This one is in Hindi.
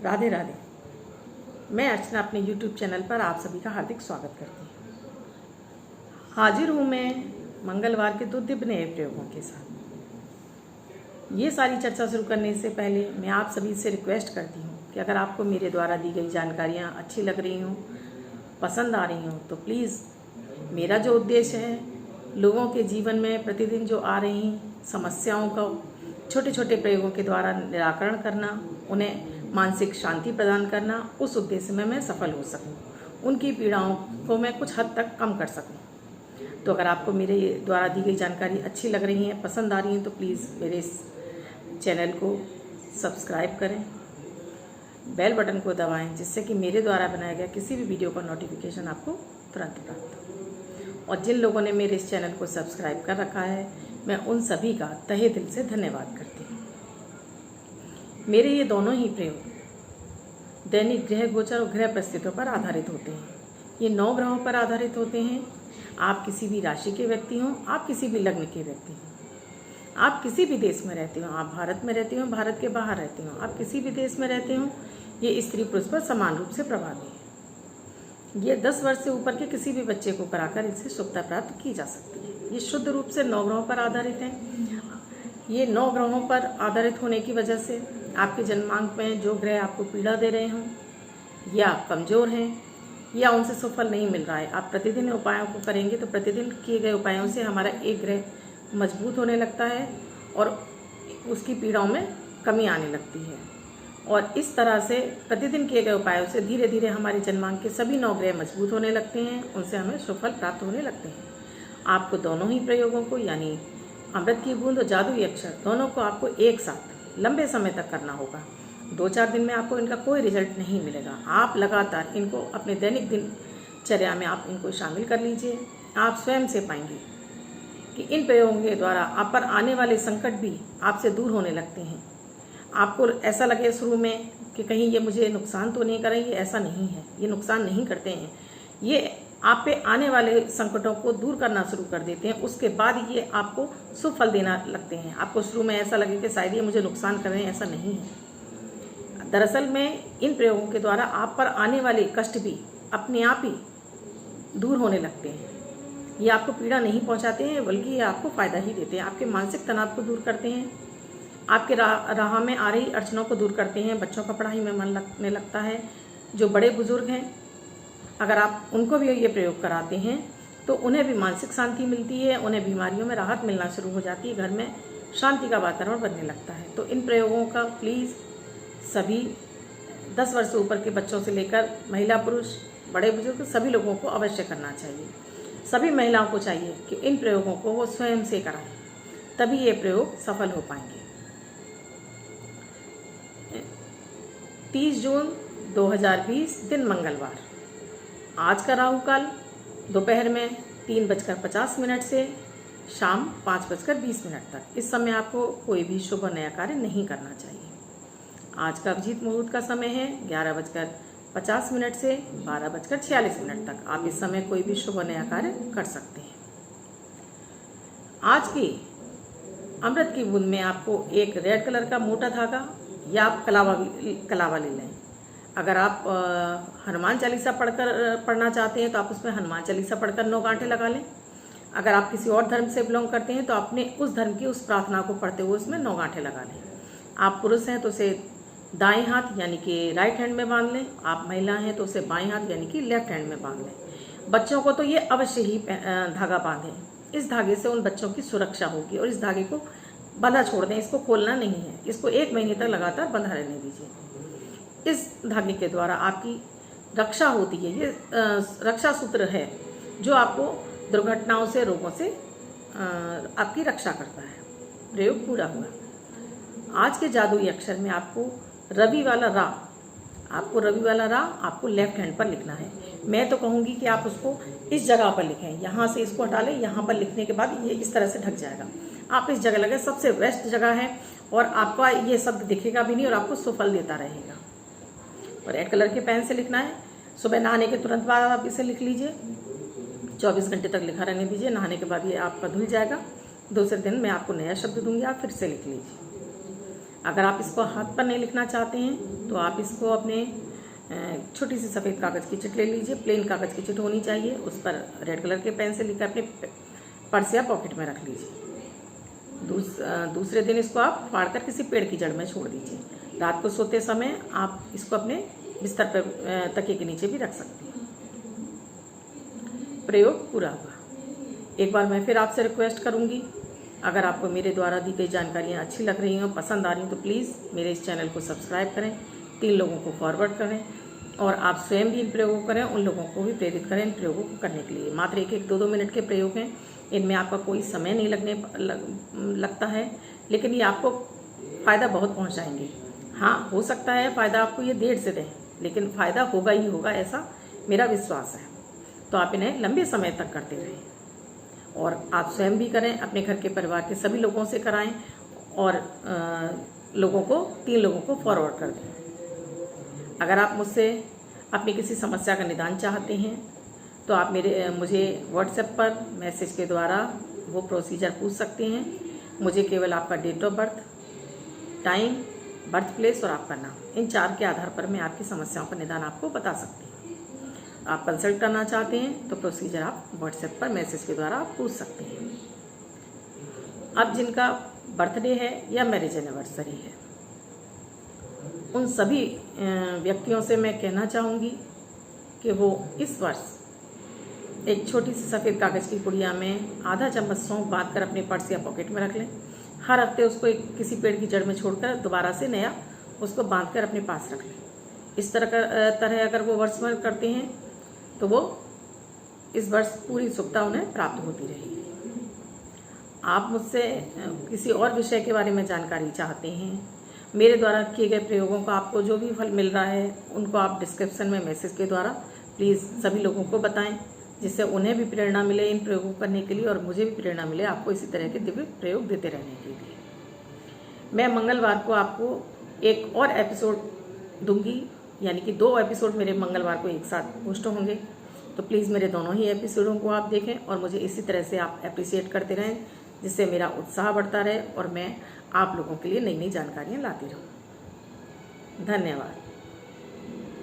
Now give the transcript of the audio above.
राधे राधे। मैं अर्चना अपने YouTube चैनल पर आप सभी का हार्दिक स्वागत करती हूँ। हाजिर हूँ मैं मंगलवार के 2 दिव्य नए प्रयोगों के साथ। ये सारी चर्चा शुरू करने से पहले मैं आप सभी से रिक्वेस्ट करती हूँ कि अगर आपको मेरे द्वारा दी गई जानकारियाँ अच्छी लग रही हों, पसंद आ रही हों, तो प्लीज़ मेरा जो उद्देश्य है लोगों के जीवन में प्रतिदिन जो आ रही समस्याओं का छोटे छोटे प्रयोगों के द्वारा निराकरण करना, उन्हें मानसिक शांति प्रदान करना, उस उद्देश्य में मैं सफल हो सकूं, उनकी पीड़ाओं को मैं कुछ हद तक कम कर सकूं। तो अगर आपको मेरे द्वारा दी गई जानकारी अच्छी लग रही है, पसंद आ रही है, तो प्लीज़ मेरे इस चैनल को सब्सक्राइब करें, बेल बटन को दबाएं, जिससे कि मेरे द्वारा बनाया गया किसी भी वीडियो का नोटिफिकेशन आपको तुरंत प्राप्त हो। और जिन लोगों ने मेरे इस चैनल को सब्सक्राइब कर रखा है, मैं उन सभी का तहे दिल से धन्यवाद करती हूँ। मेरे ये दोनों ही प्रयोग दैनिक ग्रह गोचर और ग्रह परिस्थितियों पर आधारित होते हैं। ये 9 ग्रहों पर आधारित होते हैं। आप किसी भी राशि के व्यक्ति हों, आप किसी भी लग्न के व्यक्ति हों, आप किसी भी देश में रहते हो, आप भारत में रहते हो, भारत के बाहर रहते हो, आप किसी भी देश में रहते हो, ये स्त्री पुरुष पर समान रूप से प्रभावी है। ये 10 वर्ष से ऊपर के किसी भी बच्चे को कराकर इससे शुभता प्राप्त की जा सकती है। ये शुद्ध रूप से 9 ग्रहों पर आधारित है। ये 9 ग्रहों पर आधारित होने की वजह से आपके जन्मांक में जो ग्रह आपको पीड़ा दे रहे हों, या कमज़ोर हैं, या उनसे सफल नहीं मिल रहा है, आप प्रतिदिन उपायों को करेंगे तो प्रतिदिन किए गए उपायों से हमारा एक ग्रह मजबूत होने लगता है और उसकी पीड़ाओं में कमी आने लगती है। और इस तरह से प्रतिदिन किए गए उपायों से धीरे धीरे हमारे जन्मांक के सभी 9 ग्रह मजबूत होने लगते हैं, उनसे हमें सुफल प्राप्त होने लगते हैं। आपको दोनों ही प्रयोगों को, यानी अमृत की बूंद और जादुई अक्षर, दोनों को आपको एक साथ लंबे समय तक करना होगा। 2-4 दिन में आपको इनका कोई रिजल्ट नहीं मिलेगा। आप लगातार इनको अपने दैनिक दिनचर्या में आप इनको शामिल कर लीजिए। आप स्वयं से पाएंगे कि इन प्रयोगों के द्वारा आप पर आने वाले संकट भी आपसे दूर होने लगते हैं। आपको ऐसा लगे शुरू में कि कहीं ये मुझे नुकसान तो नहीं करेंगे, ऐसा नहीं है। ये नुकसान नहीं करते हैं, ये आप पे आने वाले संकटों को दूर करना शुरू कर देते हैं। उसके बाद ये आपको शुभ फल देना लगते हैं। आपको शुरू में ऐसा लगे कि शायद ये मुझे नुकसान कर रहे हैं, ऐसा नहीं है। दरअसल में इन प्रयोगों के द्वारा आप पर आने वाले कष्ट भी अपने आप ही दूर होने लगते हैं। ये आपको पीड़ा नहीं पहुंचाते हैं, बल्कि ये आपको फायदा ही देते हैं। आपके मानसिक तनाव को दूर करते हैं, आपके राह में आ रही अड़चनों को दूर करते हैं। बच्चों का पढ़ाई में मन लगने लगता है। जो बड़े बुजुर्ग हैं, अगर आप उनको भी ये प्रयोग कराते हैं तो उन्हें भी मानसिक शांति मिलती है, उन्हें बीमारियों में राहत मिलना शुरू हो जाती है, घर में शांति का वातावरण बनने लगता है। तो इन प्रयोगों का प्लीज़ सभी 10 वर्ष से ऊपर के बच्चों से लेकर महिला पुरुष बड़े बुजुर्ग सभी लोगों को अवश्य करना चाहिए। सभी महिलाओं को चाहिए कि इन प्रयोगों को वो स्वयं से कराएं, तभी ये प्रयोग सफल हो पाएंगे। 30 जून 2020 दिन मंगलवार। आज का राहु काल दोपहर में 3:50 से शाम 5:20 तक। इस समय आपको कोई भी शुभ और नया कार्य नहीं करना चाहिए। आज का अभिजीत मुहूर्त का समय है 11:50 से 12:46 तक। आप इस समय कोई भी शुभ और नया कार्य कर सकते हैं। आज की अमृत की बूंद में आपको एक रेड कलर का मोटा धागा या आप कलावा ले लें। अगर आप हनुमान चालीसा पढ़ना चाहते हैं तो आप उसमें हनुमान चालीसा पढ़कर 9 गांठें लगा लें। अगर आप किसी और धर्म से बिलोंग करते हैं तो अपने उस धर्म की उस प्रार्थना को पढ़ते हुए उसमें 9 गांठें लगा लें। आप पुरुष हैं तो उसे दाएं हाथ यानी कि राइट हैंड में बांध लें। आप महिला हैं तो उसे बाएं हाथ यानी कि लेफ्ट हैंड में बांध लें। बच्चों को तो ये अवश्य ही धागा बांधें। इस धागे से उन बच्चों की सुरक्षा होगी। और इस धागे को बंधा छोड़ दें, इसको खोलना नहीं है। इसको 1 महीने तक लगातार बंधा रहने दीजिए। इस धागे के द्वारा आपकी रक्षा होती है। ये रक्षा सूत्र है जो आपको दुर्घटनाओं से, रोगों से आपकी रक्षा करता है। प्रयोग पूरा हुआ। आज के जादुई अक्षर में आपको रवि वाला रा आपको लेफ्ट हैंड पर लिखना है। मैं तो कहूँगी कि आप उसको इस जगह पर लिखें। यहाँ से इसको हटा लें, यहाँ पर लिखने के बाद ये इस तरह से ढक जाएगा। आप इस जगह लगे, सबसे बेस्ट जगह है और आपका ये शब्द दिखेगा भी नहीं और आपको सुफल देता रहेगा। और रेड कलर के पेन से लिखना है। सुबह नहाने के तुरंत बाद आप इसे लिख लीजिए। 24 घंटे तक लिखा रहने दीजिए। नहाने के बाद ये आपका धुल जाएगा। दूसरे दिन मैं आपको नया शब्द दूंगी, आप फिर से लिख लीजिए। अगर आप इसको हाथ पर नहीं लिखना चाहते हैं तो आप इसको अपने छोटी सी सफ़ेद कागज़ की चिट ले लीजिए। प्लेन कागज़ की चिट होनी चाहिए, उस पर रेड कलर के पेन से लिखकर अपने पर्स या पॉकेट में रख लीजिए। दूसरे दिन इसको आप फाड़कर किसी पेड़ की जड़ में छोड़ दीजिए। रात को सोते समय आप इसको अपने बिस्तर पर तकिए के नीचे भी रख सकते हैं। प्रयोग पूरा हुआ। एक बार मैं फिर आपसे रिक्वेस्ट करूंगी, अगर आपको मेरे द्वारा दी गई जानकारियाँ अच्छी लग रही हों, पसंद आ रही हैं, तो प्लीज़ मेरे इस चैनल को सब्सक्राइब करें, 3 लोगों को फॉरवर्ड करें और आप स्वयं भी इन प्रयोगों को करें, उन लोगों को भी प्रेरित करें इन प्रयोगों को करने के लिए। मात्र 1-1, 2-2 मिनट के प्रयोग हैं, इनमें आपका कोई समय नहीं लगता है, लेकिन ये आपको फ़ायदा बहुत पहुंचाएंगे। हाँ, हो सकता है फ़ायदा आपको ये देर से दें, लेकिन फ़ायदा होगा ही होगा, ऐसा मेरा विश्वास है। तो आप इन्हें लंबे समय तक करते रहें और आप स्वयं भी करें, अपने घर के परिवार के सभी लोगों से कराएं और 3 लोगों को फॉरवर्ड कर दें। अगर आप मुझसे अपनी किसी समस्या का निदान चाहते हैं तो आप मुझे व्हाट्सएप पर मैसेज के द्वारा वो प्रोसीजर पूछ सकते हैं। मुझे केवल आपका date of birth, time, birth place और आपका नाम, इन 4 के आधार पर मैं आपकी समस्याओं का निदान आपको बता सकती हूँ। आप कंसल्ट करना चाहते हैं तो प्रोसीजर आप व्हाट्सएप पर मैसेज के द्वारा आप पूछ सकते हैं। अब जिनका बर्थडे है या मैरिज एनिवर्सरी है, उन सभी व्यक्तियों से मैं कहना चाहूँगी कि वो इस वर्ष एक छोटी सी सफ़ेद कागज़ की पुड़िया में आधा चम्मच सौंफ बांध कर अपने पर्स या पॉकेट में रख लें। हर हफ्ते उसको किसी पेड़ की जड़ में छोड़कर दोबारा से नया उसको बांध कर अपने पास रख लें। इस तरह अगर वो वर्ष भर करते हैं तो वो इस वर्ष पूरी सुविधा उन्हें प्राप्त होती रहेगी। आप मुझसे किसी और विषय के बारे में जानकारी चाहते हैं, मेरे द्वारा किए गए प्रयोगों का आपको जो भी फल मिल रहा है उनको आप डिस्क्रिप्शन में मैसेज के द्वारा प्लीज़ सभी लोगों को बताएं, जिससे उन्हें भी प्रेरणा मिले इन प्रयोगों करने के लिए और मुझे भी प्रेरणा मिले आपको इसी तरह के दिव्य प्रयोग देते रहने के लिए। मैं मंगलवार को आपको एक और एपिसोड दूंगी, यानी कि 2 एपिसोड मेरे मंगलवार को एक साथ पोस्ट होंगे। तो प्लीज़ मेरे दोनों ही एपिसोडों को आप देखें और मुझे इसी तरह से आप अप्रिशिएट करते रहें, जिससे मेरा उत्साह बढ़ता रहे और मैं आप लोगों के लिए नई नई जानकारियाँ लाती रहूँ। धन्यवाद।